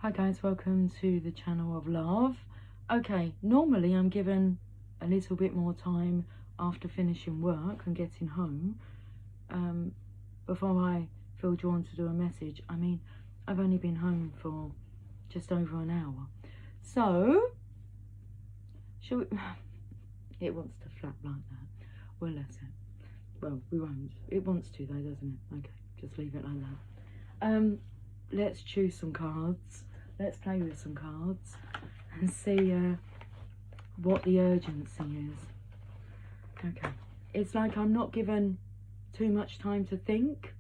Hi guys, welcome to the channel of love. Okay, normally I'm given a little bit more time after finishing work and getting home before I feel drawn to do a message. I mean, I've only been home for just over an hour. So, shall we... It wants to flap like that. We'll let it. Well, we won't. It wants to though, doesn't it? Okay, just leave it like that. Let's choose some cards. Let's play with some cards and see what the urgency is. Okay, it's like I'm not given too much time to think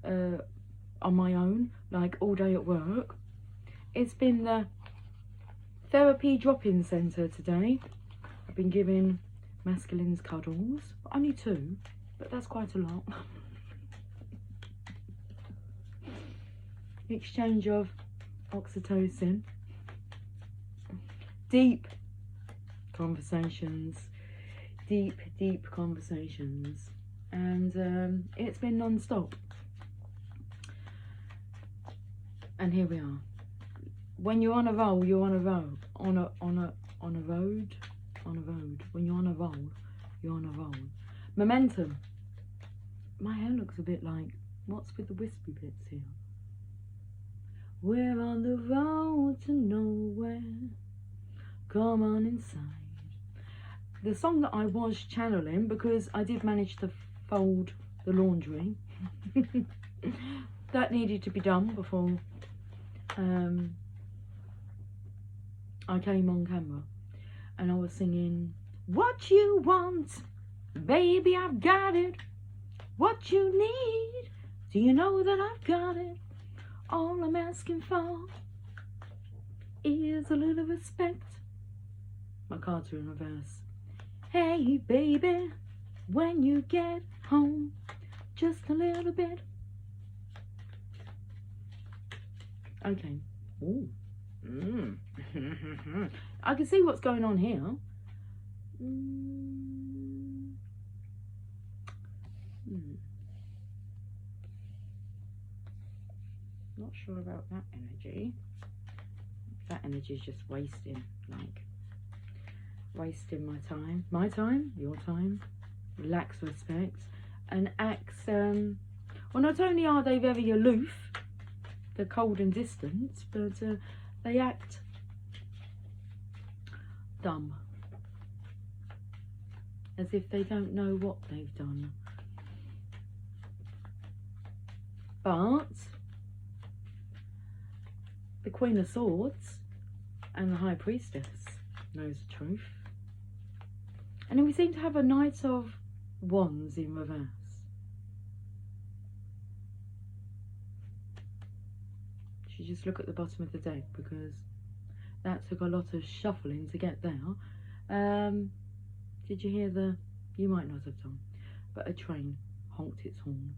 on my own, like all day at work. It's been the therapy drop-in centre today. I've been giving masculines cuddles, only 2, but that's quite a lot. Exchange of oxytocin, deep conversations, deep conversations, and it's been non-stop. And here we are. When you're on a roll, you're on a roll. On a road. When you're on a roll, you're on a roll. Momentum. My hair looks a bit like, what's with the wispy bits here? We're on the road to nowhere. Come on inside. The song that I was channeling, because I did manage to fold the laundry. That needed to be done before I came on camera. And I was singing, what you want, baby, I've got it. What you need, do you know that I've got it? All I'm asking for is a little respect. My cards are in reverse. Hey, baby, when you get home, just a little bit. Okay. Ooh. I can see what's going on here. Not sure about that energy. That energy is just wasting, like wasting my time. My time, your time. Lacks respect and acts. Well, not only are they very aloof, they're cold and distant, but they act dumb, as if they don't know what they've done. But the Queen of Swords and the High Priestess knows the truth. And then we seem to have a Knight of Wands in reverse. You just look at the bottom of the deck, because that took a lot of shuffling to get there. Did you hear the... You might not have done, but a train honked its horn.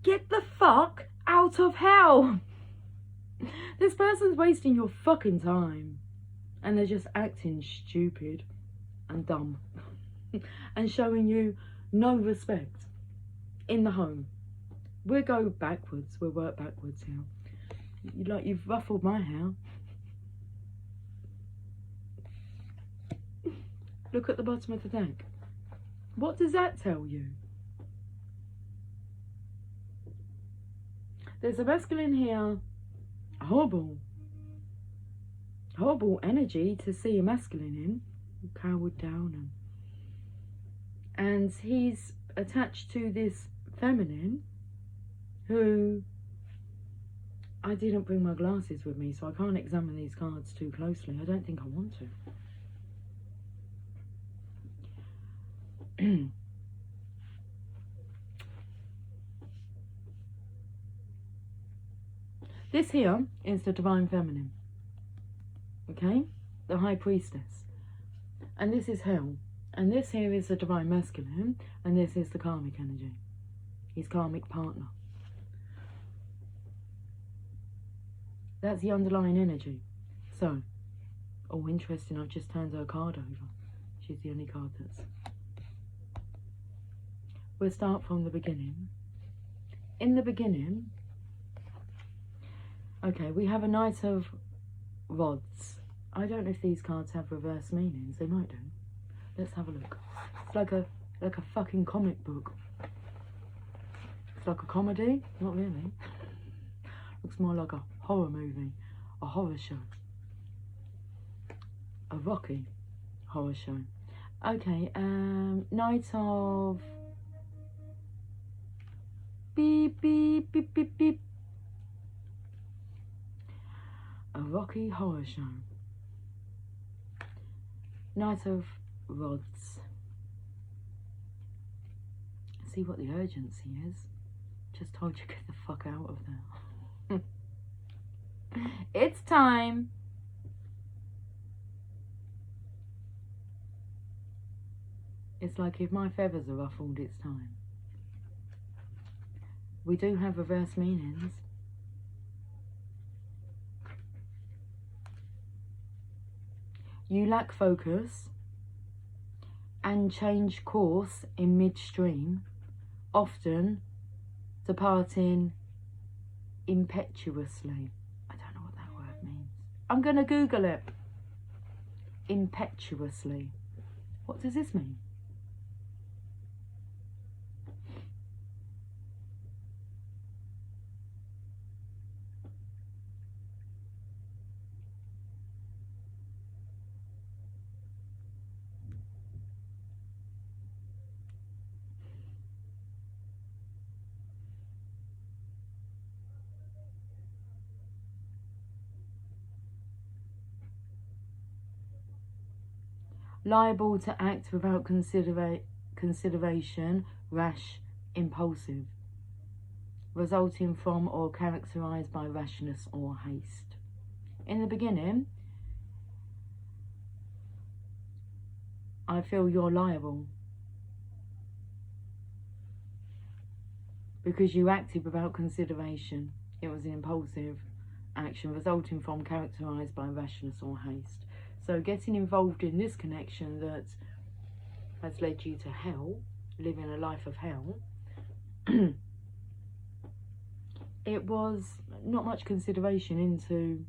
Get the fuck out of hell! This person's wasting your fucking time, and they're just acting stupid and dumb and showing you no respect in the home. We'll go backwards, we'll work backwards here. You've ruffled my hair. Look at the bottom of the deck. What does that tell you? There's a masculine here. Horrible energy to see a masculine in. Cowered down, and he's attached to this feminine who... I didn't bring my glasses with me, so I can't examine these cards too closely. I don't think I want to. This here is the Divine Feminine, okay? The High Priestess. And this is Hell. And this here is the Divine Masculine, and this is the Karmic energy. His karmic partner. That's the underlying energy. So, oh, interesting, I've just turned her card over. She's the only card that's... We'll start from the beginning. In the beginning, Okay, we have a Knight of Rods. I don't know if these cards have reverse meanings. They might do. Let's have a look. It's like a fucking comic book. It's like a comedy. Not really. Looks more like a horror movie. A horror show. A Rocky horror show. Okay, Knight of... Beep, beep, beep, beep, beep. A Rocky horror show. Knight of Rods. See what the urgency is. Just told you, get the fuck out of there. It's time. It's like if my feathers are ruffled, it's time. We do have reverse meanings. You lack focus and change course in midstream, often departing impetuously. I don't know what that word means. I'm going to Google it. Impetuously. What does this mean? Liable to act without consideration, rash, impulsive, resulting from or characterized by rashness or haste. In the beginning, I feel you're liable because you acted without consideration. It was an impulsive action resulting from characterized by rashness or haste. So getting involved in this connection that has led you to hell, living a life of hell, it was not much consideration into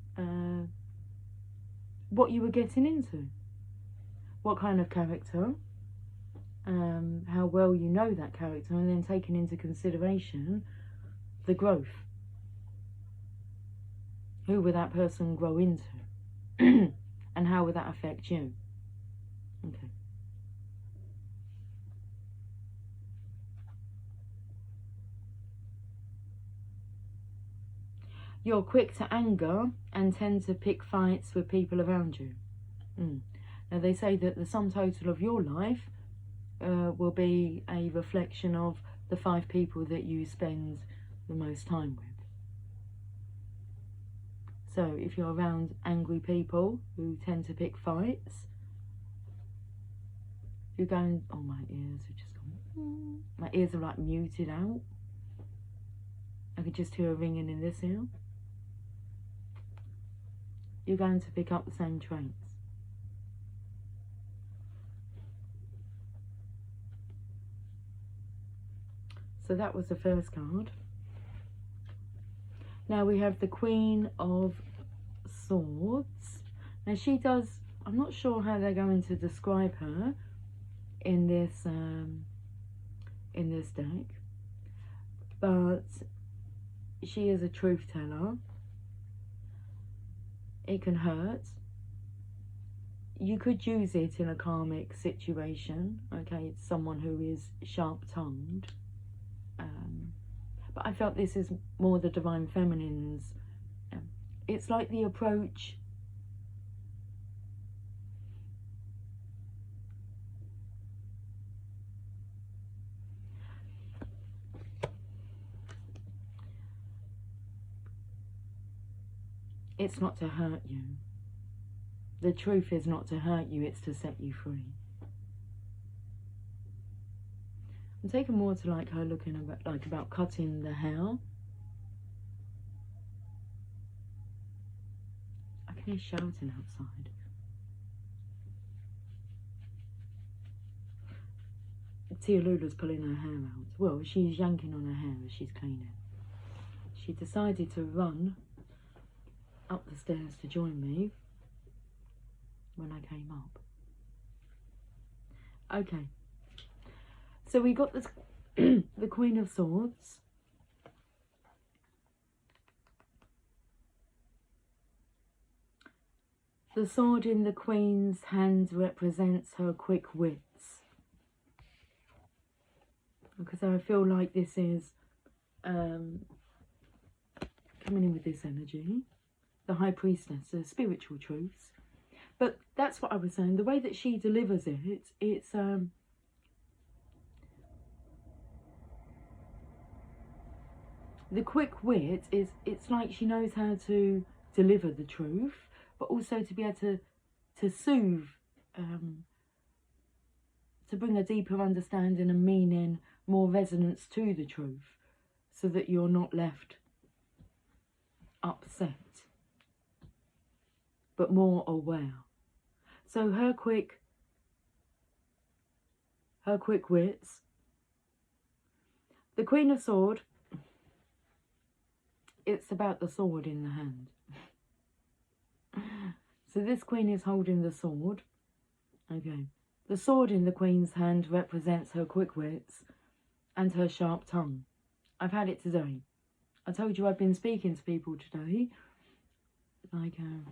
what you were getting into, what kind of character, how well you know that character, and then taking into consideration the growth. Who will that person grow into? And how will that affect you? Okay. You're quick to anger and tend to pick fights with people around you. Now they say that the sum total of your life will be a reflection of the 5 people that you spend the most time with. So if you're around angry people who tend to pick fights, you're going, oh, my ears have just gone, my ears are like muted out. I could just hear a ringing in this ear. You're going to pick up the same traits. So that was the first card. Now we have the Queen of Swords. Now she does, I'm not sure how they're going to describe her in this deck, but she is a truth teller. It can hurt. You could use it in a karmic situation. Okay, it's someone who is sharp-tongued. But I felt this is more the Divine Feminine's. It's like the approach. It's not to hurt you. The truth is not to hurt you, it's to set you free. I'm taking more to like her looking about cutting the hair. I can hear shouting outside. Tia Lula's pulling her hair out. Well, she's yanking on her hair as she's cleaning. She decided to run up the stairs to join me when I came up. Okay, so we got this the Queen of Swords. The sword in the Queen's hand represents her quick wits. Because I feel like this is coming in with this energy. The High Priestess, the spiritual truths. But that's what I was saying. The way that she delivers it, it's the quick wit is, it's like she knows how to deliver the truth, but also to be able to soothe, to bring a deeper understanding and meaning, more resonance to the truth, so that you're not left upset, but more aware. So her quick wits. The Queen of Swords, it's about the sword in the hand. So this Queen is holding the sword. Okay. The sword in the Queen's hand represents her quick wits and her sharp tongue. I've had it today. I told you I've been speaking to people today. Like, I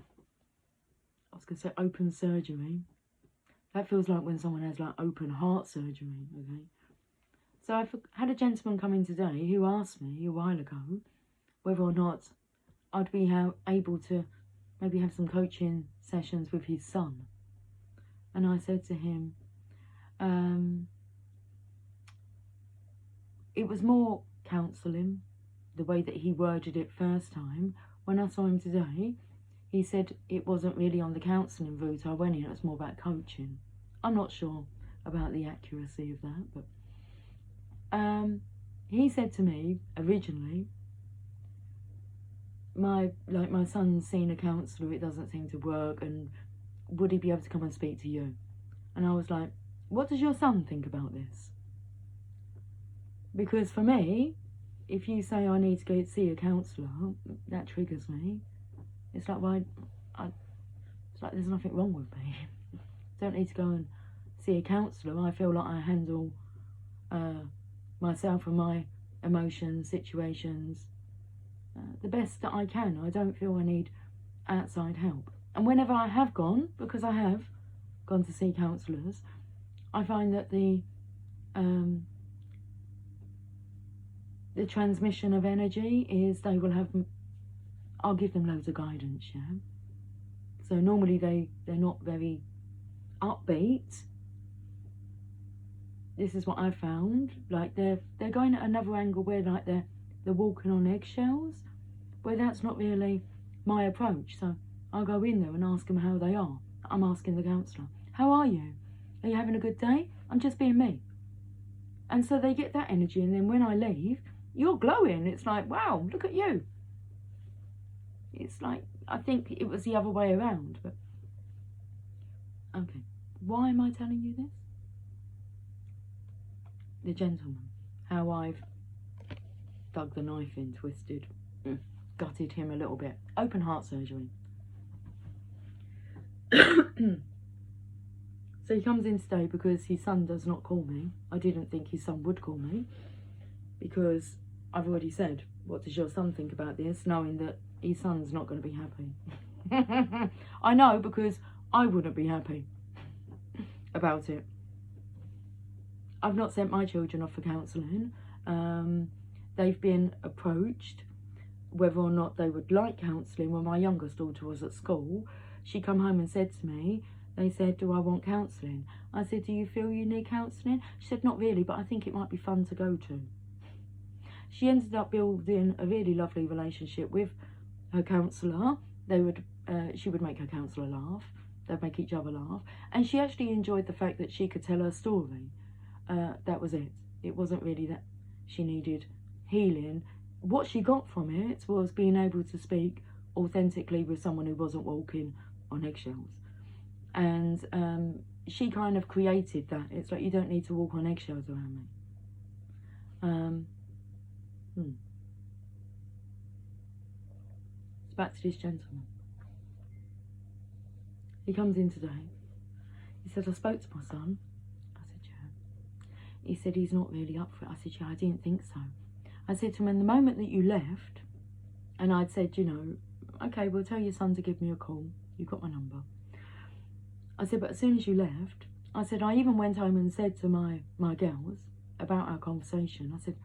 was going to say open surgery. That feels like when someone has like open heart surgery, okay? So I've had a gentleman come in today who asked me a while ago whether or not I'd be able to maybe have some coaching sessions with his son. And I said to him, it was more counselling, the way that he worded it first time. When I saw him today, he said it wasn't really on the counselling route I went in, it was more about coaching. I'm not sure about the accuracy of that, but he said to me originally, my son's seen a counsellor, it doesn't seem to work, and would he be able to come and speak to you? And I was like, what does your son think about this? Because for me, if you say I need to go see a counsellor, that triggers me. It's like, well, it's like there's nothing wrong with me. Don't need to go and see a counsellor. I feel like I handle myself and my emotions, situations, the best that I can. I don't feel I need outside help. And whenever I have gone, because I have gone to see counsellors, I find that the transmission of energy is they will have, I'll give them loads of guidance, yeah. So normally they're not very upbeat. This is what I found. Like they're going at another angle where like they're walking on eggshells, where that's not really my approach. So I'll go in there and ask them how they are. I'm asking the counsellor, how are you? Are you having a good day? I'm just being me. And so they get that energy, and then when I leave, you're glowing. It's like, wow, look at you. It's like, I think it was the other way around, but okay. Why am I telling you this? The gentleman, how I've dug the knife in, twisted, gutted him a little bit. Open heart surgery. So he comes in today because his son does not call me. I didn't think his son would call me because I've already said, what does your son think about this? Knowing that his son's not going to be happy. I know, because I wouldn't be happy about it. I've not sent my children off for counselling. They've been approached whether or not they would like counselling. When my youngest daughter was at school, she come home and said to me, they said, do I want counselling? I said, do you feel you need counselling? She said, not really, but I think it might be fun to go to. She ended up building a really lovely relationship with her counsellor. She would make her counsellor laugh. They'd make each other laugh. And she actually enjoyed the fact that she could tell her story. That was it. It wasn't really that she needed healing. What she got from it was being able to speak authentically with someone who wasn't walking on eggshells. And she kind of created that. It's like, you don't need to walk on eggshells around me. It's back to this gentleman. He comes in today. He said, I spoke to my son. I said, yeah. He said, he's not really up for it. I said, yeah, I didn't think so. I said to him, in the moment that you left, and I'd said, you know, okay, well, tell your son to give me a call. You got my number. I said, but as soon as you left, I said, I even went home and said to my girls about our conversation. I said,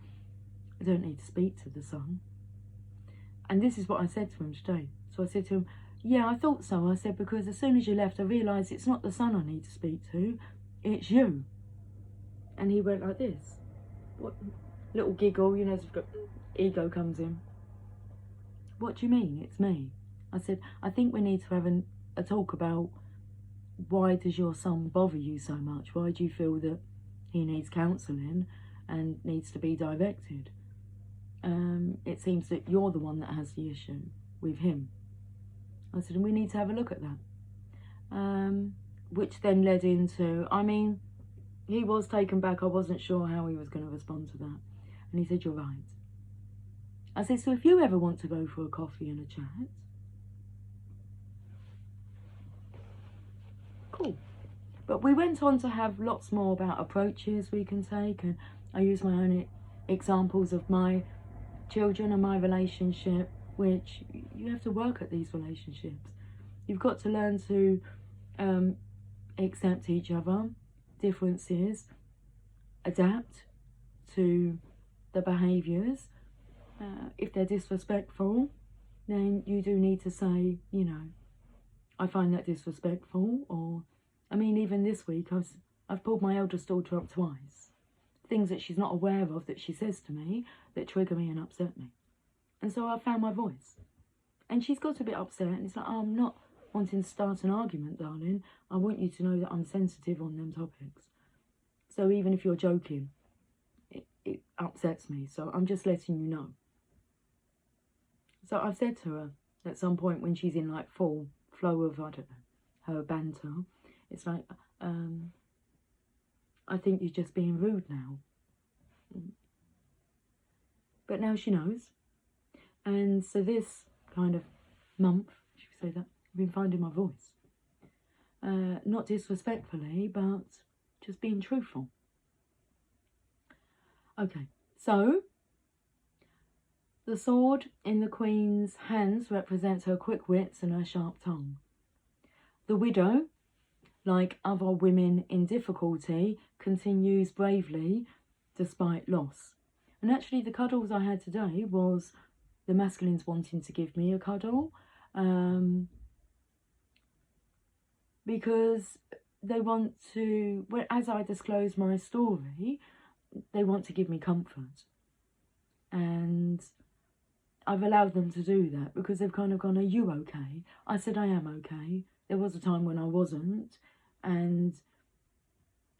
I don't need to speak to the son. And this is what I said to him today. So I said to him, yeah, I thought so. I said, because as soon as you left, I realised it's not the son I need to speak to, it's you. And he went like this. What? Little giggle, you know, ego comes in. What do you mean, it's me? I said, I think we need to have a talk about why does your son bother you so much? Why do you feel that he needs counselling and needs to be directed? It seems that you're the one that has the issue with him. I said, and we need to have a look at that. Which then led into, I mean, he was taken back. I wasn't sure how he was going to respond to that. And he said, you're right. I said, so if you ever want to go for a coffee and a chat, cool. But we went on to have lots more about approaches we can take, and I use my own examples of my children and my relationship, which you have to work at these relationships. You've got to learn to accept each other, differences, adapt to the behaviours. If they're disrespectful, then you do need to say, you know, I find that disrespectful. Or, I mean, even this week, I've pulled my eldest daughter up twice. Things that she's not aware of that she says to me that trigger me and upset me. And so I found my voice. And she's got a bit upset, and it's like, oh, I'm not wanting to start an argument, darling. I want you to know that I'm sensitive on them topics. So even if you're joking, it upsets me. So I'm just letting you know. So I've said to her at some point when she's in like full flow of, I don't know, her banter, it's like, I think you're just being rude now. But now she knows. And so this kind of month, should we say that, I've been finding my voice. Not disrespectfully, but just being truthful. Okay, so the sword in the Queen's hands represents her quick wits and her sharp tongue. The widow, like other women in difficulty, continues bravely despite loss. And actually the cuddles I had today was the masculines wanting to give me a cuddle, because they want to, as I disclose my story, they want to give me comfort. And I've allowed them to do that because they've kind of gone, are you okay? I said, I am okay. There was a time when I wasn't, and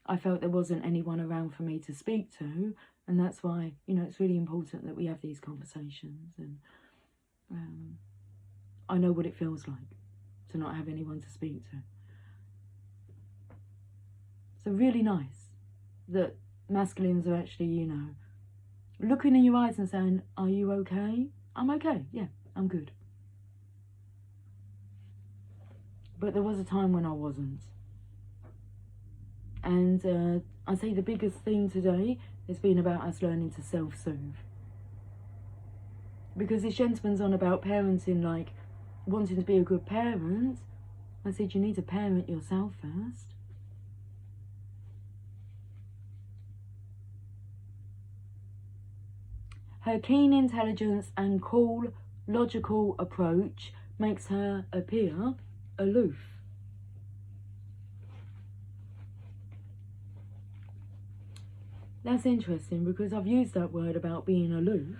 I felt there wasn't anyone around for me to speak to, and that's why, you know, it's really important that we have these conversations, and I know what it feels like to not have anyone to speak to. So really nice that masculines are actually, you know, looking in your eyes and saying, are you okay? I'm okay, yeah, I'm good. But there was a time when I wasn't. And I say the biggest thing today has been about us learning to self-soothe. Because this gentleman's on about parenting, like wanting to be a good parent. I said, you need to parent yourself first. Her keen intelligence and cool, logical approach makes her appear aloof. That's interesting because I've used that word about being aloof,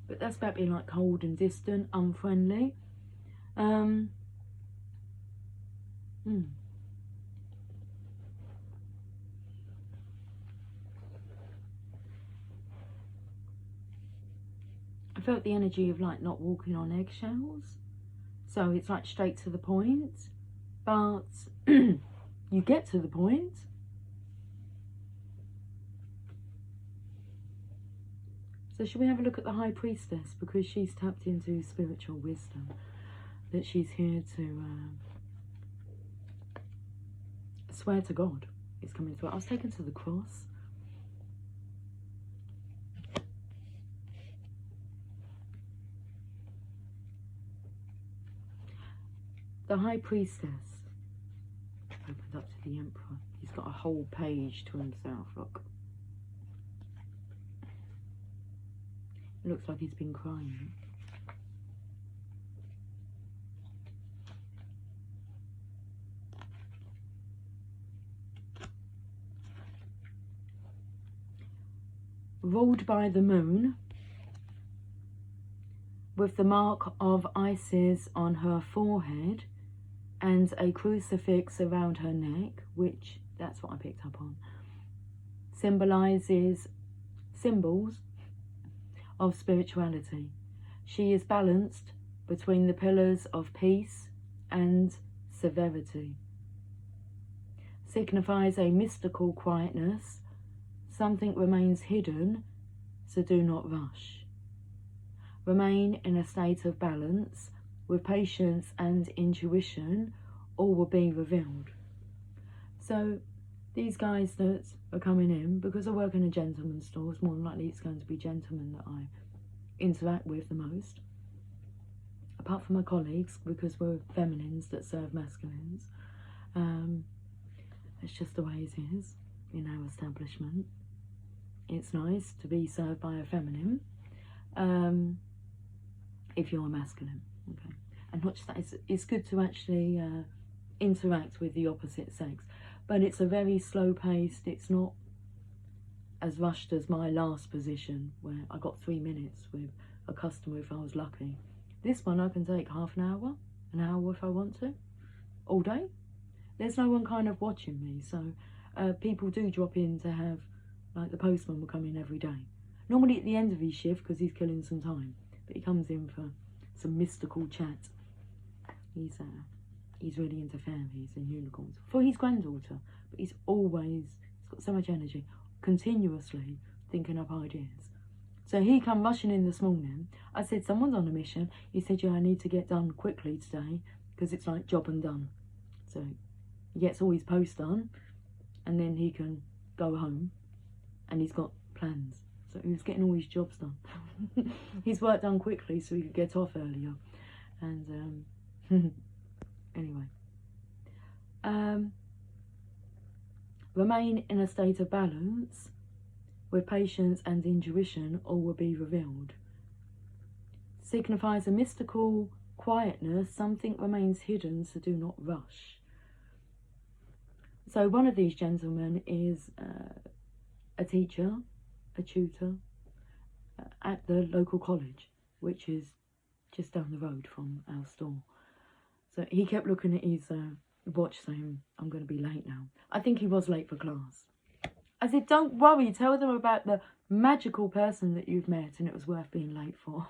but that's about being like cold and distant, unfriendly. I felt the energy of like not walking on eggshells. So it's like straight to the point, but you get to the point. So should we have a look at the High Priestess, because she's tapped into spiritual wisdom. that she's here to swear to God. It's coming through. I was taken to the cross. The High Priestess opened up to the Emperor. He's got a whole page to himself, look. It looks like he's been crying. Ruled by the moon, with the mark of Isis on her forehead and a crucifix around her neck, which, that's what I picked up on, symbols of spirituality. She is balanced between the pillars of peace and severity. Signifies a mystical quietness. Something remains hidden, so do not rush. Remain in a state of balance. With patience and intuition, all will be revealed. So these guys that are coming in, because I work in a gentleman's store, it's more than likely it's going to be gentlemen that I interact with the most. Apart from my colleagues, because we're feminines that serve masculines. It's just the way it is in our establishment. It's nice to be served by a feminine if you're a masculine. Okay. And not just that, it's good to actually interact with the opposite sex. But it's a very slow paced, it's not as rushed as my last position where I got 3 minutes with a customer if I was lucky. This one I can take half an hour if I want to, all day. There's no one kind of watching me, so people do drop in to have, like the postman will come in every day. Normally at the end of his shift because he's killing some time, but he comes in for some mystical chat. He's really into fairies and unicorns for his granddaughter, but he's got so much energy, continuously thinking up ideas. So he come rushing in this morning. I said, someone's on a mission. He said, yeah, I need to get done quickly today because it's like job and done. So he gets all his posts done and then he can go home and he's got plans. So he was getting all his jobs done. His work done quickly so he could get off earlier. And anyway. Remain in a state of balance. With patience and intuition, all will be revealed. Signifies a mystical quietness. Something remains hidden, so do not rush. So one of these gentlemen is a teacher, a tutor at the local college, which is just down the road from our store. So he kept looking at his watch saying, I'm going to be late now. I think he was late for class. I said, don't worry, tell them about the magical person that you've met and it was worth being late for.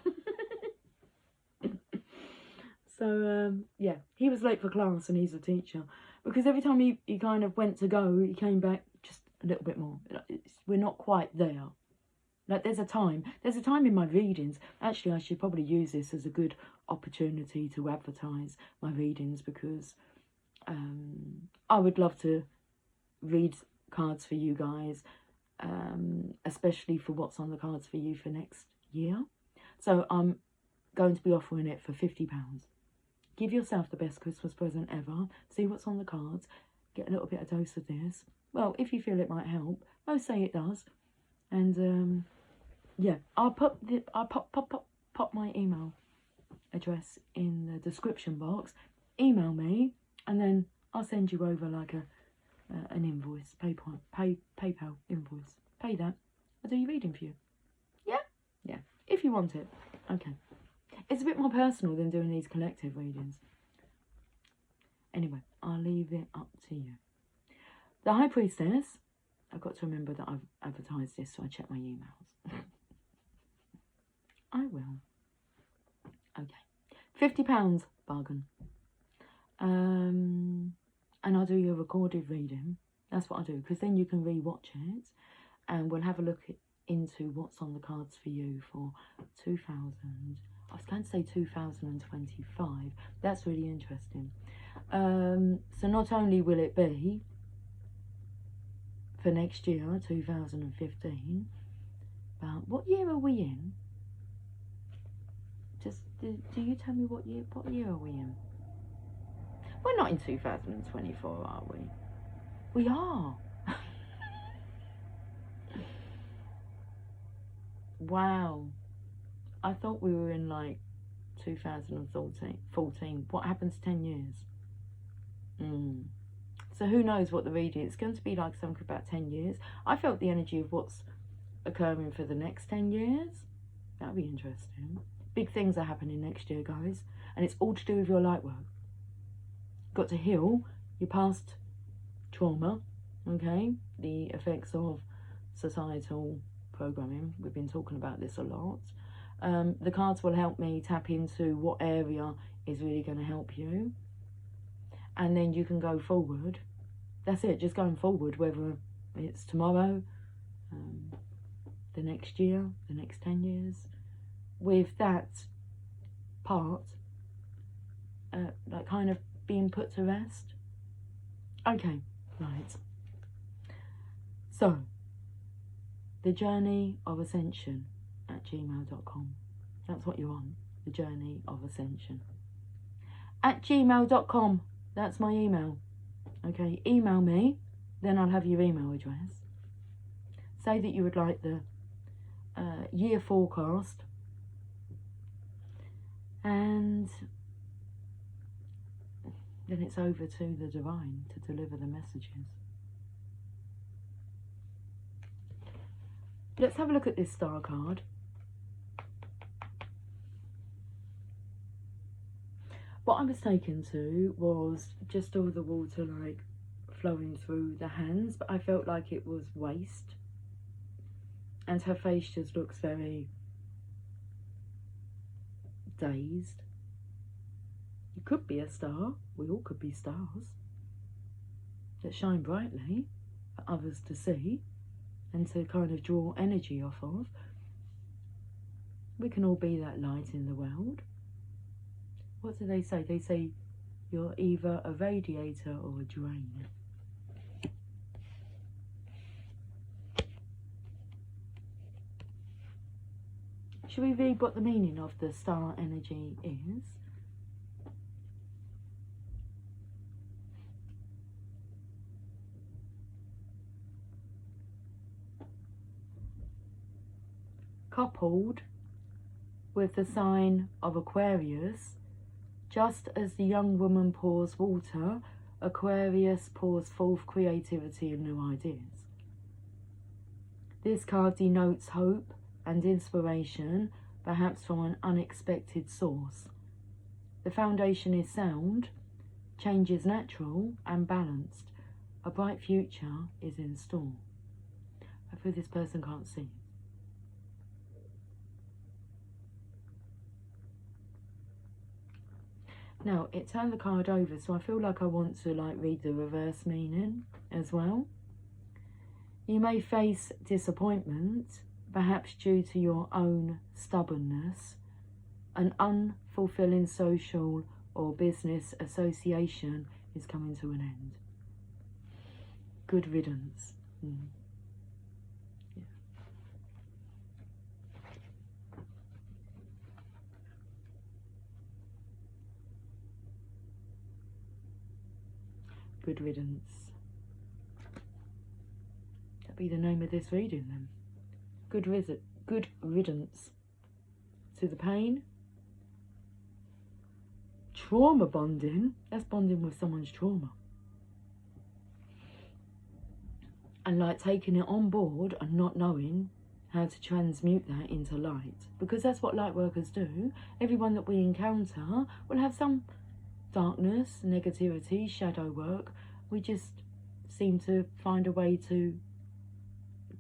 So, yeah, he was late for class and he's a teacher. Because every time he kind of went to go, he came back just a little bit more. We're not quite there. Like, there's a time in my readings. Actually, I should probably use this as a good opportunity to advertise my readings because I would love to read cards for you guys, especially for what's on the cards for you for next year. So I'm going to be offering it for £50. Give yourself the best Christmas present ever. See what's on the cards. Get a little bit of dose of this. Well, if you feel it might help. Most say it does. And yeah, I'll pop my email address in the description box. Email me, and then I'll send you over like an invoice, PayPal invoice. Pay that. I'll do your reading for you. Yeah, yeah. If you want it, okay. It's a bit more personal than doing these collective readings. Anyway, I'll leave it up to you. The High Priestess. I've got to remember that I've advertised this, so I check my emails. I will. Okay. £50 bargain. And I'll do your recorded reading. That's what I do, because then you can re-watch it. And we'll have a look into what's on the cards for you for 2000. I was going to say 2025. That's really interesting. So not only will it be for next year, 2015, but what year are we in? Just do you tell me what year are we in? We're not in 2024, are we? We are. Wow. I thought we were in like 2014. What happens 10 years? So who knows what the reading is. It's going to be like something about 10 years. I felt the energy of what's occurring for the next 10 years. That'll be interesting. Big things are happening next year, guys. And it's all to do with your light work. You've got to heal your past trauma, okay? The effects of societal programming. We've been talking about this a lot. The cards will help me tap into what area is really going to help you. And then you can go forward. That's it, just going forward, whether it's tomorrow, the next year, the next 10 years. With that part, like kind of being put to rest. Okay, right. So, the journey of ascension at gmail.com. That's what you're on, the journey of ascension. At gmail.com, that's my email. Okay, email me, then I'll have your email address. Say that you would like the year forecast, and then it's over to the divine to deliver the messages. Let's have a look at this star card. What I was taken to was just all the water like flowing through the hands, but I felt like it was waste. And her face just looks very dazed. You could be a star. We all could be stars that shine brightly for others to see and to kind of draw energy off of. We can all be that light in the world. What do they say? They say you're either a radiator or a drain. Should we read what the meaning of the star energy is? Coupled with the sign of Aquarius, just as the young woman pours water, Aquarius pours forth creativity and new ideas. This card denotes hope and inspiration, perhaps from an unexpected source. The foundation is sound, change is natural and balanced. A bright future is in store. Hopefully this person can't see. Now, it turned the card over, so I feel like I want to like read the reverse meaning as well. You may face disappointment, perhaps due to your own stubbornness. An unfulfilling social or business association is coming to an end. Good riddance. Yeah. Good riddance. That'd be the name of this reading then. Good riddance to the pain. Trauma bonding. That's bonding with someone's trauma. And like taking it on board and not knowing how to transmute that into light. Because that's what light workers do. Everyone that we encounter will have some darkness, negativity, shadow work. We just seem to find a way to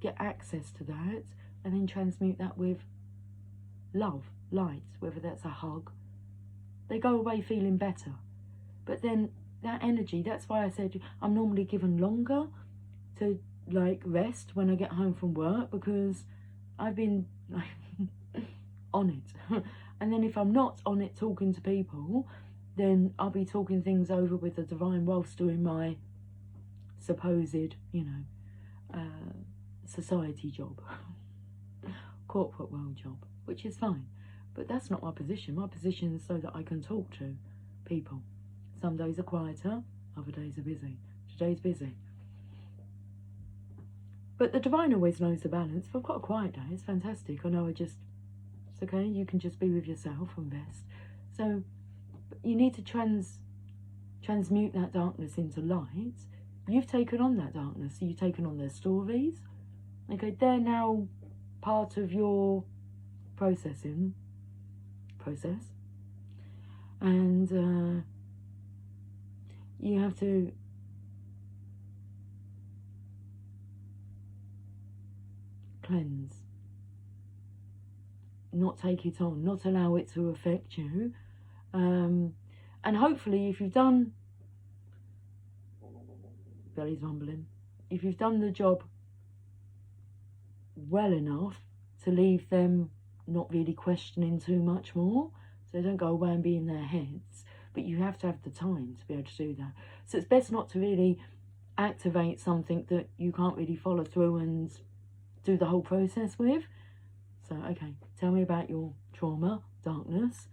get access to that and then transmute that with love, light, whether that's a hug. They go away feeling better. But then that energy, that's why I said I'm normally given longer to like rest when I get home from work, because I've been like on it. And then if I'm not on it talking to people, then I'll be talking things over with the divine whilst doing my supposed, you know, society job, corporate world job, which is fine. But that's not my position. My position is so that I can talk to people. Some days are quieter, other days are busy. Today's busy. But the divine always knows the balance. If I've got a quiet day, it's fantastic. I know it's okay, you can just be with yourself and rest. So you need to transmute that darkness into light. You've taken on that darkness, so you've taken on their stories. Okay, they're now part of your process. And you have to cleanse, not take it on, not allow it to affect you. And hopefully, if you've done, belly's rumbling, if you've done the job well enough to leave them not really questioning too much more, so they don't go away and be in their heads, but you have to have the time to be able to do that. So it's best not to really activate something that you can't really follow through and do the whole process with. So, okay, tell me about your trauma, darkness,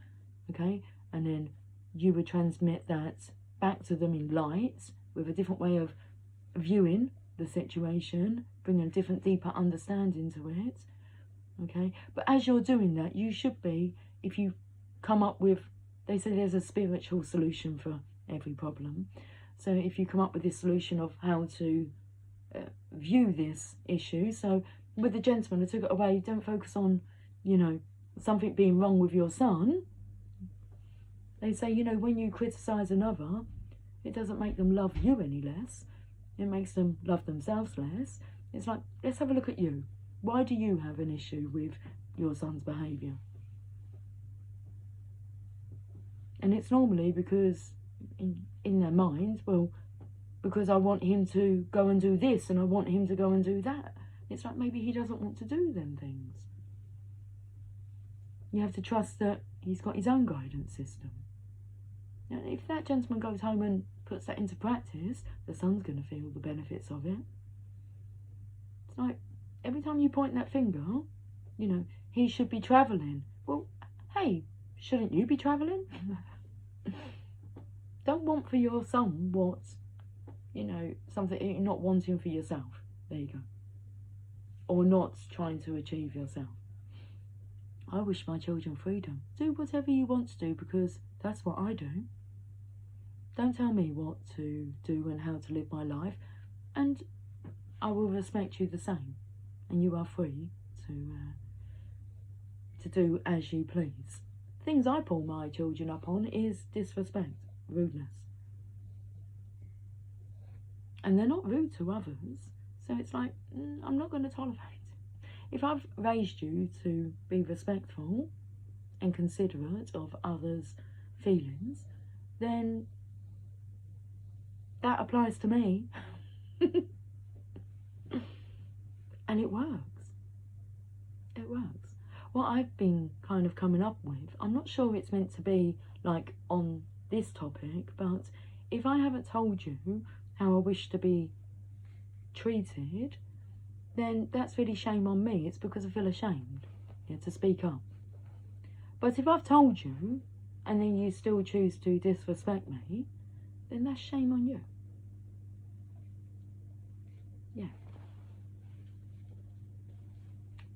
okay, and then you would transmit that back to them in light with a different way of viewing the situation, bring a different, deeper understanding to it, okay. But as you're doing that, you should be, if you come up with, they say there's a spiritual solution for every problem. So if you come up with this solution of how to view this issue, so with the gentleman, I took it away, don't focus on, you know, something being wrong with your son. They say, you know, when you criticise another, it doesn't make them love you any less. It makes them love themselves less. It's like, let's have a look at you. Why do you have an issue with your son's behaviour? And it's normally because in their minds, well, because I want him to go and do this and I want him to go and do that. It's like maybe he doesn't want to do them things. You have to trust that he's got his own guidance system. And if that gentleman goes home and puts that into practice, the son's going to feel the benefits of it. It's like, every time you point that finger, you know, he should be travelling. Well, hey, shouldn't you be travelling? Don't want for your son what, you know, something you're not wanting for yourself. There you go. Or not trying to achieve yourself. I wish my children freedom. Do whatever you want to do, because that's what I do. Don't tell me what to do and how to live my life, and I will respect you the same. And you are free to do as you please. Things I pull my children up on is disrespect, rudeness. And they're not rude to others, so it's like, I'm not going to tolerate it. If I've raised you to be respectful and considerate of others' feelings, then that applies to me. And it works. It works. What I've been kind of coming up with, I'm not sure it's meant to be like on this topic, but if I haven't told you how I wish to be treated, then that's really shame on me. It's because I feel ashamed, yeah, to speak up. But if I've told you and then you still choose to disrespect me, then that's shame on you. Yeah.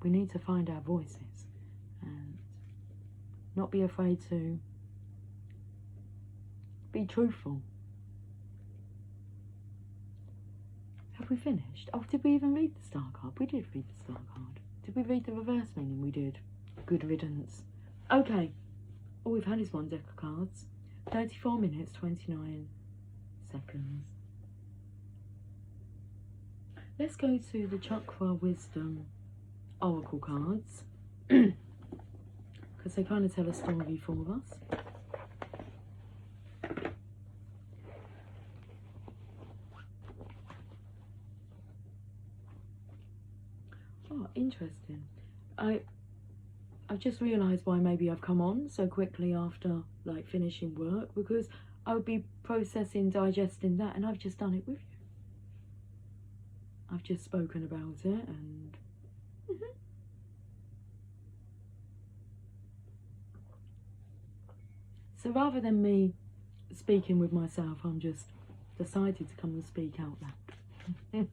We need to find our voices and not be afraid to be truthful. Have we finished? Oh, did we even read the star card? We did read the star card. Did we read the reverse meaning? We did. Good riddance. Okay. All we've had is one deck of cards. 34 minutes, 29 seconds. Let's go to the Chakra Wisdom Oracle cards. Because they kind of tell a story for us. Oh, interesting. I've just realised why maybe I've come on so quickly after like finishing work, because I would be processing, digesting that, and I've just done it with you. I've just spoken about it, and so rather than me speaking with myself, I'm just decided to come and speak out loud.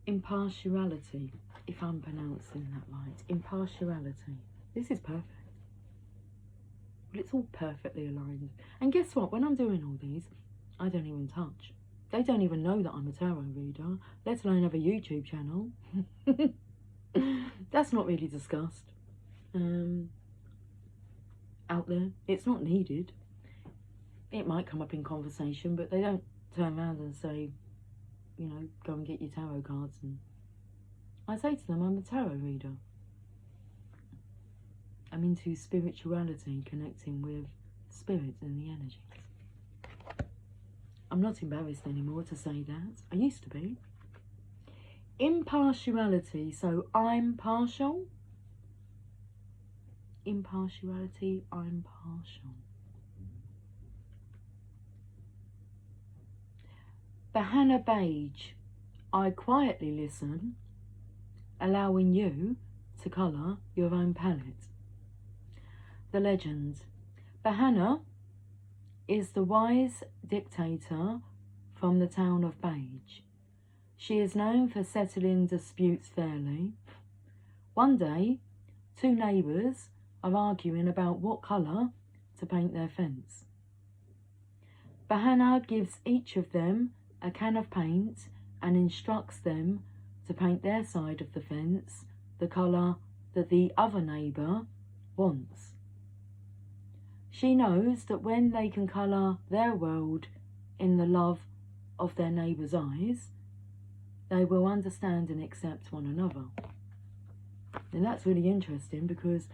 Impartiality, if I'm pronouncing that right. Impartiality. This is perfect. Well, it's all perfectly aligned. And guess what? When I'm doing all these, I don't even touch. They don't even know that I'm a tarot reader, let alone have a YouTube channel. That's not really discussed out there. It's not needed. It might come up in conversation, but they don't turn around and say, you know, go and get your tarot cards. And I say to them, I'm a tarot reader. I'm into spirituality, connecting with spirits and the energies. I'm not embarrassed anymore to say that. I used to be. Impartiality, so I'm partial. Impartiality, I'm partial. Bahana Beige, I quietly listen, allowing you to colour your own palette. The legend. Bahana is the wise dictator from the town of Beige. She is known for settling disputes fairly. One day, two neighbours are arguing about what colour to paint their fence. Bahana gives each of them a can of paint and instructs them to paint their side of the fence the colour that the other neighbour wants. She knows that when they can colour their world in the love of their neighbour's eyes, they will understand and accept one another. And that's really interesting, because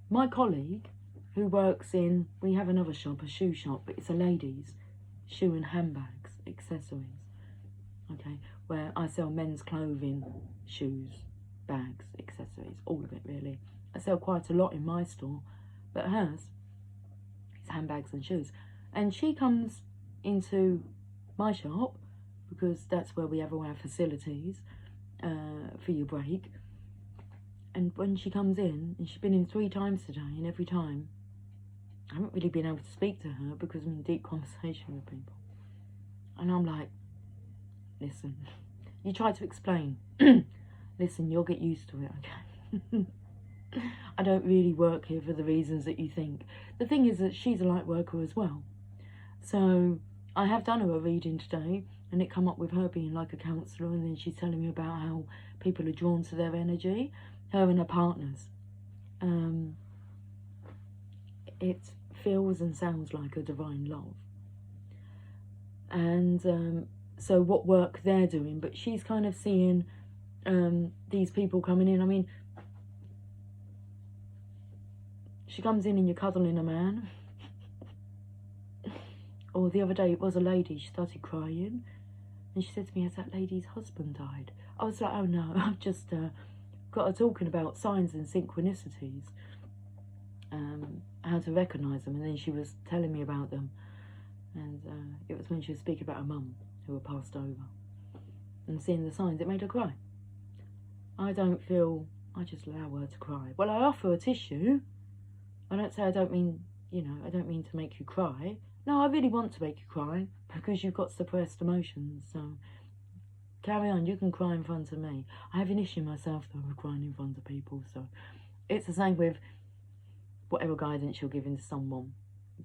my colleague who works in, we have another shop, a shoe shop, but it's a ladies' shoe and handbags, accessories, okay, where I sell men's clothing, shoes, bags, accessories, all of it really. I sell quite a lot in my store, but hers is handbags and shoes. And she comes into my shop, because that's where we have all our facilities for your break. And when she comes in, and she's been in 3 times today, and every time I haven't really been able to speak to her because I'm in deep conversation with people. And I'm like, listen, you try to explain. Listen, you'll get used to it, okay? I don't really work here for the reasons that you think. The thing is that she's a light worker as well. So I have done her a reading today, and it come up with her being like a counsellor, and then she's telling me about how people are drawn to their energy, her and her partners. It feels and sounds like a divine love. And so what work they're doing, but she's kind of seeing these people coming in. I mean, she comes in and you're cuddling a man. Or the other day it was a lady, she started crying, and she said to me, has that lady's husband died? I was like, oh no, I've just got her talking about signs and synchronicities, how to recognise them, and then she was telling me about them, and it was when she was speaking about her mum who had passed over, and seeing the signs, it made her cry. I don't feel, I just allow her to cry. Well, I offer a tissue. I don't say I don't mean, you know, I don't mean to make you cry. No, I really want to make you cry, because you've got suppressed emotions, so carry on, you can cry in front of me. I have an issue myself though with crying in front of people, so it's the same with whatever guidance you're giving to someone,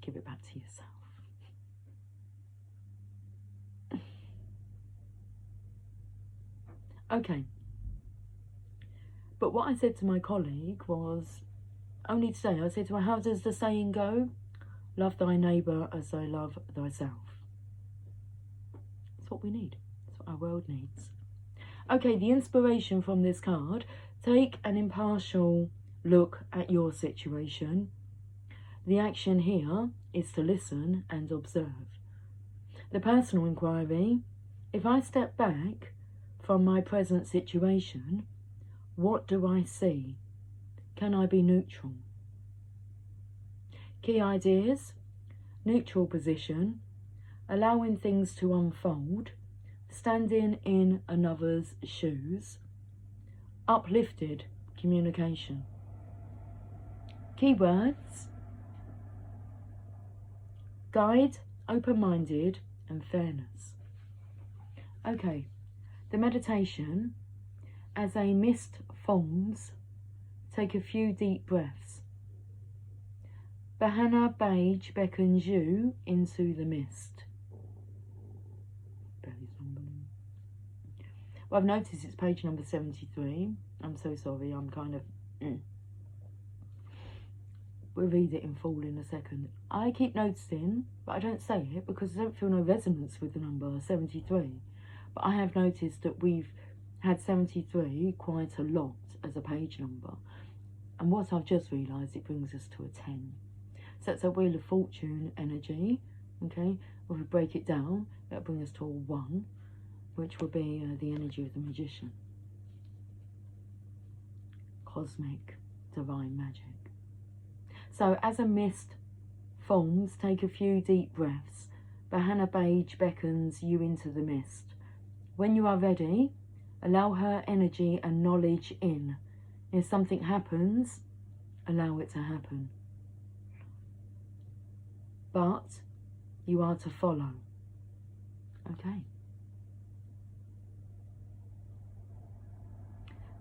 give it back to yourself. Okay. But what I said to my colleague was, only today, I said to her, how does the saying go? Love thy neighbour as thy love thyself. That's what we need. That's what our world needs. Okay, the inspiration from this card. Take an impartial look at your situation. The action here is to listen and observe. The personal inquiry: if I step back from my present situation, what do I see? Can I be neutral? Key ideas: neutral position, allowing things to unfold, standing in another's shoes, uplifted communication. Keywords: guide, open-minded, and fairness. Okay, the meditation: as a mist forms, take a few deep breaths. Bahana Beige beckons you into the mist. Well, I've noticed it's page number 73. I'm so sorry, I'm kind of... We'll read it in full in a second. I keep noticing, but I don't say it because I don't feel no resonance with the number 73. But I have noticed that we've had 73 quite a lot as a page number. And what I've just realised, it brings us to a 10. So that's a Wheel of Fortune energy, okay? If we break it down, that'll bring us to a 1, which will be the energy of the magician. Cosmic, divine magic. So as a mist forms, take a few deep breaths. Bahana Beige beckons you into the mist. When you are ready, allow her energy and knowledge in. If something happens, allow it to happen. But you are to follow. Okay.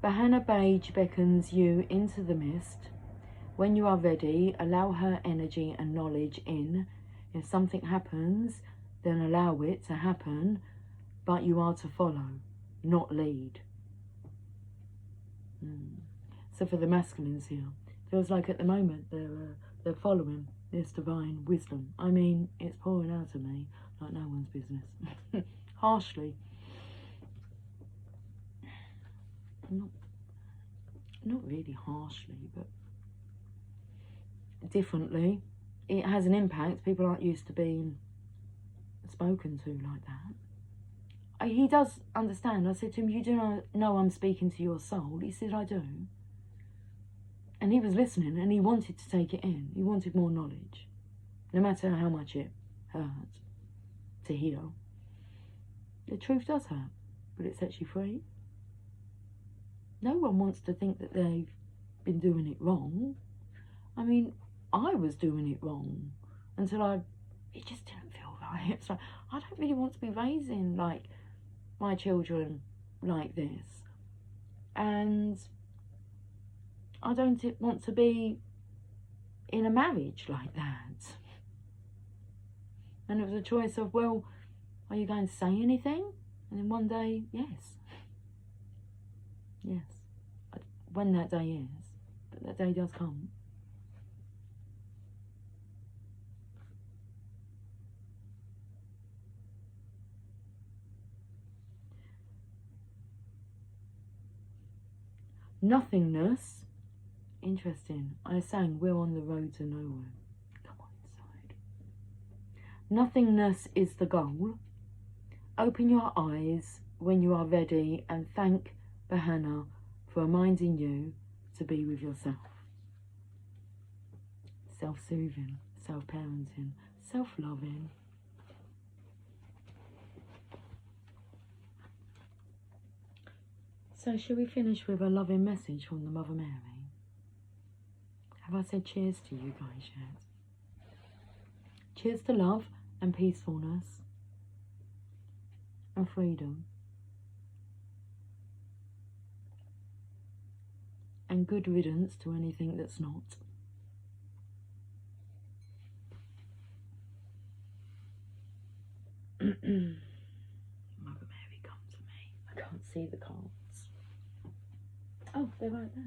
Bahana Beige beckons you into the mist. When you are ready, allow her energy and knowledge in. If something happens, then allow it to happen, but you are to follow, not lead. So for the masculines here, feels like at the moment they're following this divine wisdom. I mean, it's pouring out of me like no one's business. Harshly. Not really harshly, but differently. It has an impact. People aren't used to being spoken to like that. He does understand. I said to him, you do know I'm speaking to your soul? He said, I do. And he was listening and he wanted to take it in. He wanted more knowledge, no matter how much it hurt to hear. The truth does hurt, but it sets you free. No one wants to think that they've been doing it wrong. I mean, I was doing it wrong until it just didn't feel right. So I don't really want to be raising like my children like this. And I don't want to be in a marriage like that. And it was a choice of, well, are you going to say anything? And then one day, yes. Yes. When that day is. But that day does come. Nothingness. Interesting. I sang We're on the Road to Nowhere. Come on inside. Nothingness is the goal. Open your eyes when you are ready and thank Bahana for reminding you to be with yourself. Self-soothing, self-parenting, self-loving. So shall we finish with a loving message from the Mother Mary? Have I said cheers to you guys yet? Cheers to love and peacefulness and freedom. And good riddance to anything that's not. Mother Mary, come to me. I can't see the cards. Oh, they're right there.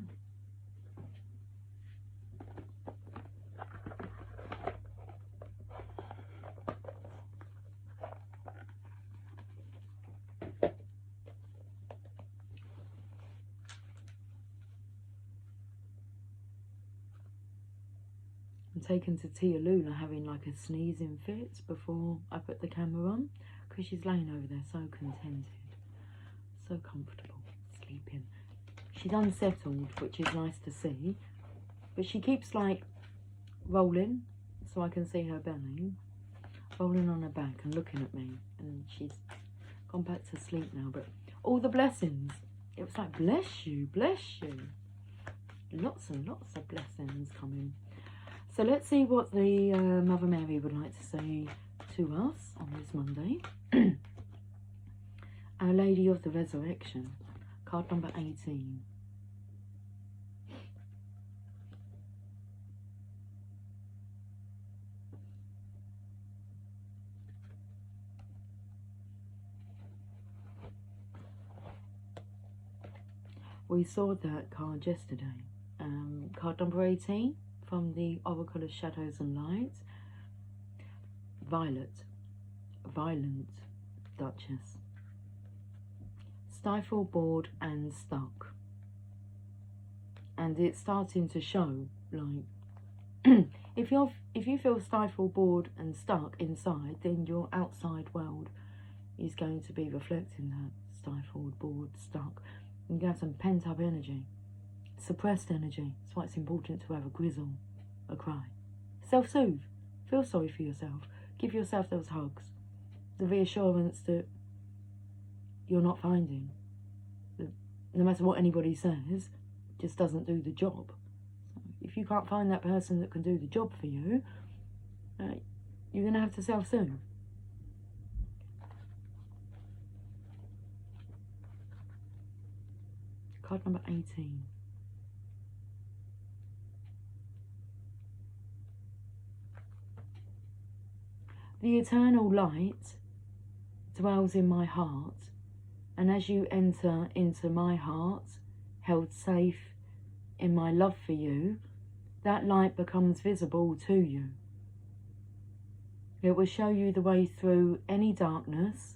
I'm taken to Tia Lula having like a sneezing fit before I put the camera on, because she's laying over there so contented, so comfortable, sleeping. She's unsettled, which is nice to see, but she keeps like rolling so I can see her belly, rolling on her back and looking at me, and she's gone back to sleep now. But all the blessings, it was like, bless you, lots and lots of blessings coming. So let's see what the Mother Mary would like to say to us on this Monday. Our Lady of the Resurrection, card number 18. We saw that card yesterday. Card number 18 from the Oracle of Shadows and Light. Violent Duchess. Stifled, bored and stuck. And it's starting to show, like, if you feel stifled, bored and stuck inside, then your outside world is going to be reflecting that. Stifled, bored, stuck. You can have some pent-up energy, suppressed energy. That's why it's important to have a grizzle, a cry. Self-soothe. Feel sorry for yourself. Give yourself those hugs. The reassurance that you're not finding. That no matter what anybody says, just doesn't do the job. So if you can't find that person that can do the job for you, you're going to have to self-soothe. Card number 18. The eternal light dwells in my heart, and as you enter into my heart, held safe in my love for you, that light becomes visible to you. It will show you the way through any darkness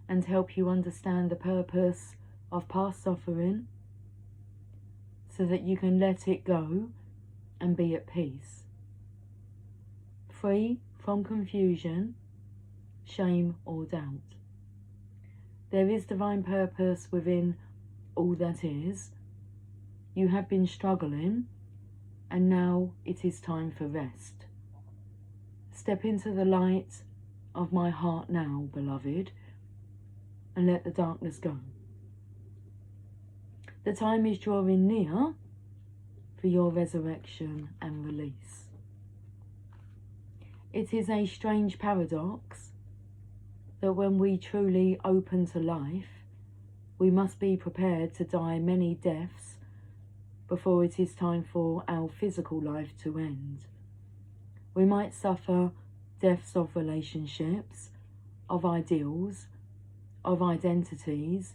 and help you understand the purpose of past suffering, so that you can let it go and be at peace, free from confusion, shame or doubt. There is divine purpose within all that is. You have been struggling, and now it is time for rest. Step into the light of my heart now, beloved, and let the darkness go. The time is drawing near for your resurrection and release. It is a strange paradox that when we truly open to life, we must be prepared to die many deaths before it is time for our physical life to end. We might suffer deaths of relationships, of ideals, of identities,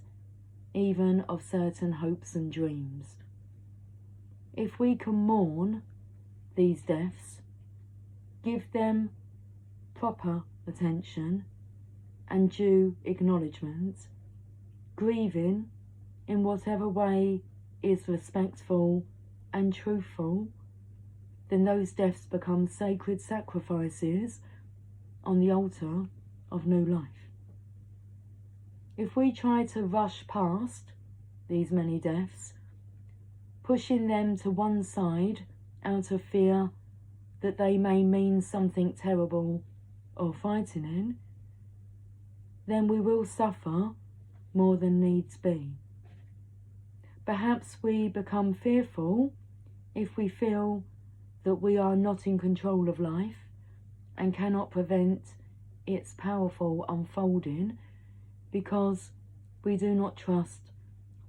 even of certain hopes and dreams. If we can mourn these deaths, give them proper attention and due acknowledgement, grieving in whatever way is respectful and truthful, then those deaths become sacred sacrifices on the altar of new life. If we try to rush past these many deaths, pushing them to one side out of fear that they may mean something terrible or frightening, then we will suffer more than needs be. Perhaps we become fearful if we feel that we are not in control of life and cannot prevent its powerful unfolding, because we do not trust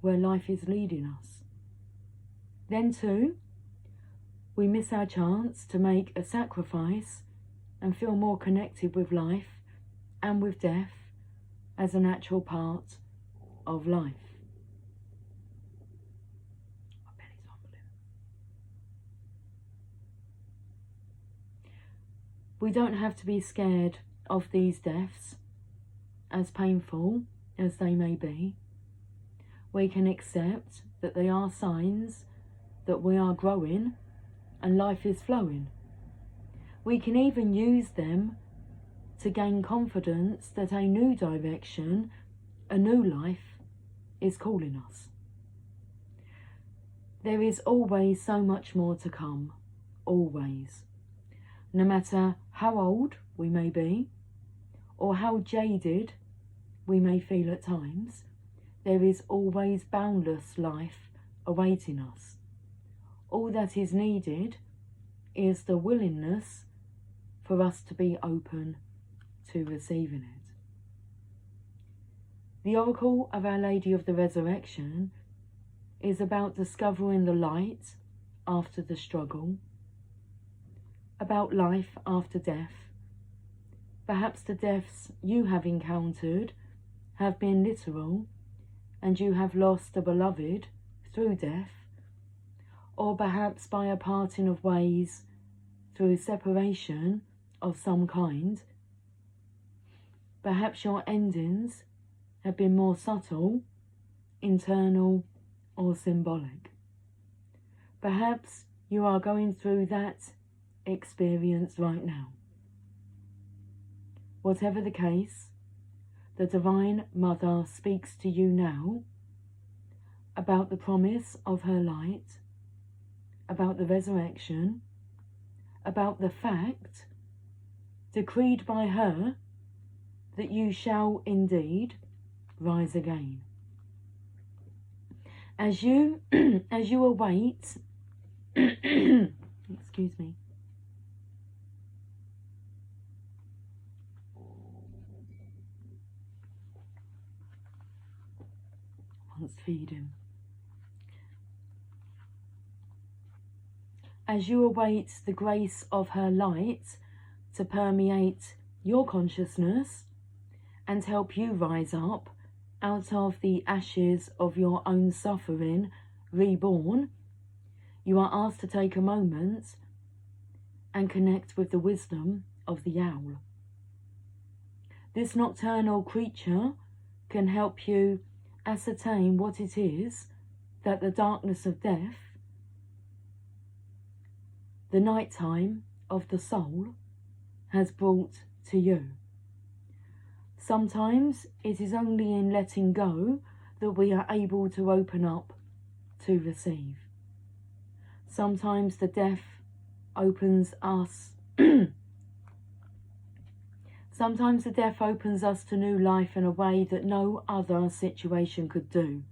where life is leading us. Then too, we miss our chance to make a sacrifice and feel more connected with life and with death as a natural part of life. My belly's rumbling. We don't have to be scared of these deaths, as painful as they may be. We can accept that they are signs that we are growing and life is flowing We can even use them to gain confidence that a new direction, a new life, is calling us. There is always so much more to come, always. No matter how old we may be, or how jaded we may feel at times, there is always boundless life awaiting us. All that is needed is the willingness for us to be open to receiving it. The Oracle of Our Lady of the Resurrection is about discovering the light after the struggle, about life after death. Perhaps the deaths you have encountered have been literal, and you have lost a beloved through death, or perhaps by a parting of ways through separation of some kind. Perhaps your endings have been more subtle, internal, or symbolic. Perhaps you are going through that experience right now. Whatever the case, the Divine Mother speaks to you now about the promise of her light, about the resurrection, about the fact, decreed by her, that you shall indeed rise again. As you await, excuse me, once feeding. As you await the grace of her light to permeate your consciousness and help you rise up out of the ashes of your own suffering, reborn, you are asked to take a moment and connect with the wisdom of the owl. This nocturnal creature can help you ascertain what it is that the darkness of death, the nighttime of the soul, has brought to you. Sometimes it is only in letting go that we are able to open up to receive. Sometimes the death opens us Sometimes the death opens us to new life in a way that no other situation could do.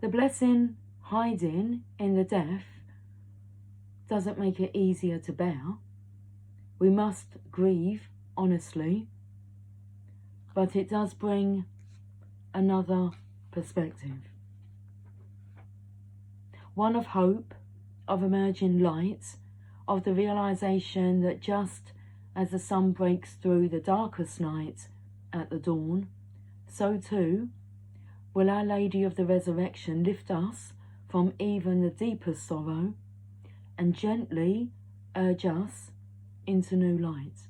The blessing hiding in the death doesn't make it easier to bear. We must grieve honestly, but it does bring another perspective. One of hope, of emerging light, of the realization that just as the sun breaks through the darkest night at the dawn, so too will Our Lady of the Resurrection lift us from even the deepest sorrow and gently urge us into new light,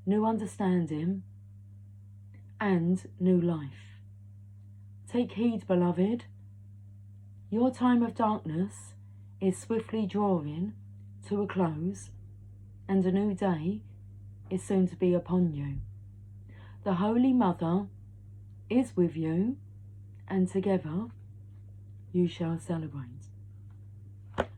new understanding, and new life. Take heed, beloved. Your time of darkness is swiftly drawing to a close, and a new day is soon to be upon you. The Holy Mother is with you, and together you shall celebrate.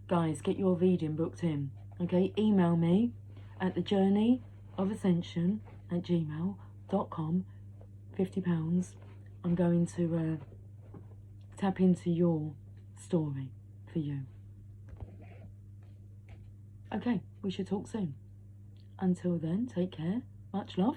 Guys, get your reading booked in. Okay, email me at thejourneyofascension@gmail.com. £50. I'm going to tap into your story for you. Okay, we should talk soon. Until then, take care. Much love.